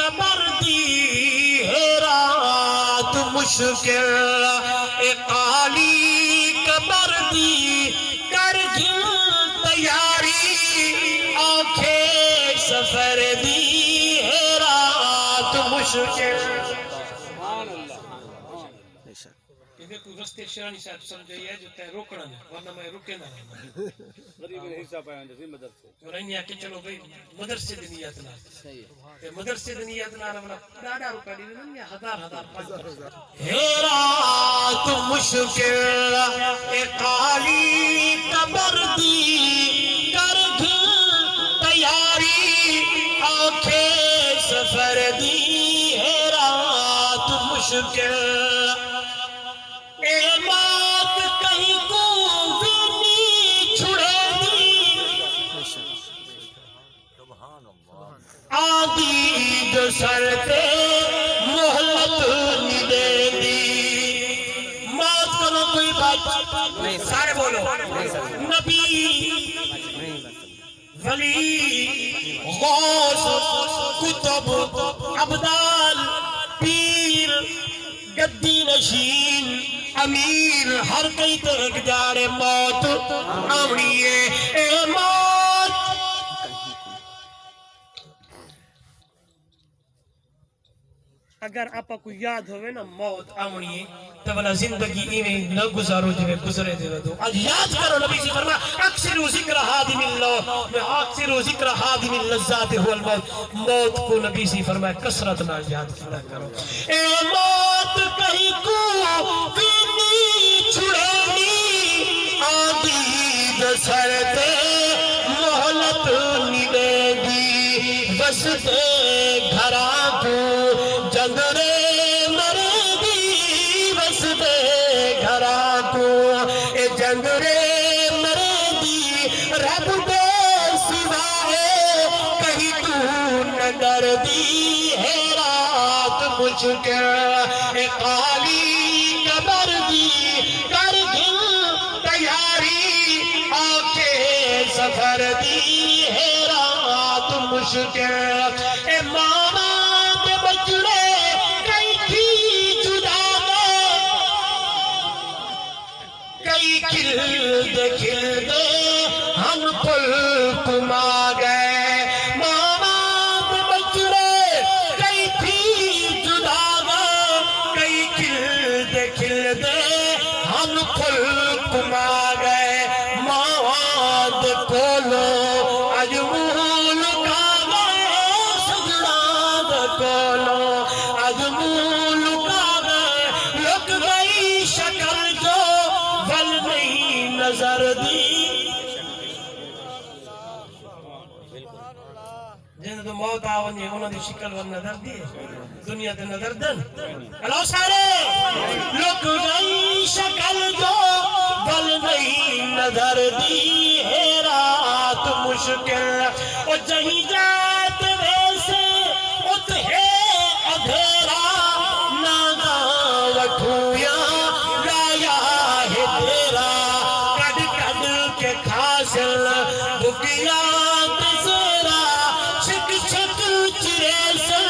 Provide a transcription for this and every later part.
قبر دی ہے رات مشکل کالی قبر دی کر گل تیاری آنکھیں سفر دی ہے رات مشکل دیکھو رستے شیرانی صاحب سمجھائی ہے جو تے روکنا نہیں ورنہ میں رکے نہ غریب نے حصہ پایا اندر مدرسے اور انہی آکے چلو بھئی مدرسے دی نیت نہ تے مدرسے دی نیت نہ رہنا ڈاڑا روکا دی نہیں ہزار ہے رات مشکل کالی قبر دی کر گل تیاری آنکھیں سفر دی ہے رات مشکل اے موت کہیں کو بھی نہیں چھڑے دی آدھی جو سر پہ محلت نہیں دے دی موت کرو کوئی بات سارے بولو نبی ولی غوث کتب عبدال پیر گدی نشین امیر ہر کئی تک جاڑے موت آمنی ہے اے موت اگر آپ کو یاد ہوئے نا موت آمنی ہے تو بلا زندگی ایویں نہ گزارو جو گزرے دے دو آج یاد کرو نبی سے فرما اکثر ذکر حادم اللہ میں اکثر ذکر حادم اللذات هو الموت موت کو نبی سے فرمایا کثرت نہ یاد کیا کرو اے موت کہیں کو بھی نہیں چھڑے آدھی دسر تے محلت نہیں دے دی بس تے گھرا کو جندرے مرے دی بس تے گھرا کو اے جندرے مرے دی رب دے سوائے کہیں تو نگر دی ہے رات مشکل اے کالی قبر دی کر گل تیاری آنکھیں سفر دی ہے رات مشکل اے ماما دے بچڑے کئی تھی جدا کئی کھل دے ہم پل کما گئے ماما دے بچڑے کئی تھی جدا کئی کھل دے ہم پل کما گئے مواد کولو اجمول کا گئے سجڑاد کولو اجمول کا گئے لک گئی شکل جو بل نہیں نظر دی جن تو موت آونی ہے انہوں نے شکل ور نظر دی دنیا دے نظر دن ہلو سارے لک گئی شکل جو بل نہیں نظر دی ہے رات مشکل اور جہیں جات ویسے ات ہے ادھیرا نانا وٹھویا لایا ہے تیرا کڈ کڈ کے کھاسل بکیا تسیرا چھک چھک چریسل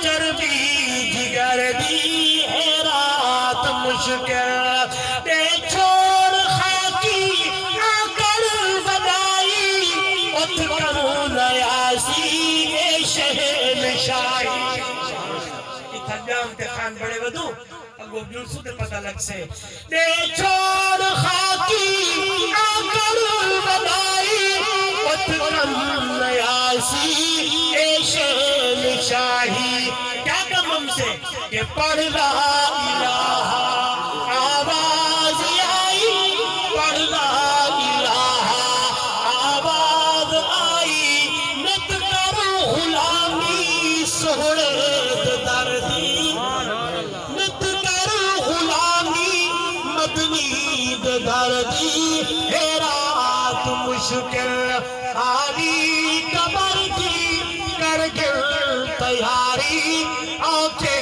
چربی جگر دی ہے رات مشکل تے چھوڑ خاکی آکر بدائی ات کروں نیاسی اے شہن شاہی اتھا جانتے خان بڑے ودو اگو جلسو تے پتہ لگ سے تے چھوڑ خاکی آکر بدائی ات کروں نیاسی اے شہن شاہی کیا کم ہم سے کہ پڑھ لا الہ آواز آئی پڑھ لا الہ آواز آئی نت کرو غلامی سہولت دردی نت کرو غلامی مدنی دردی ہے رات مشکل خالی قبر کی کر گل تیاری آنکھیں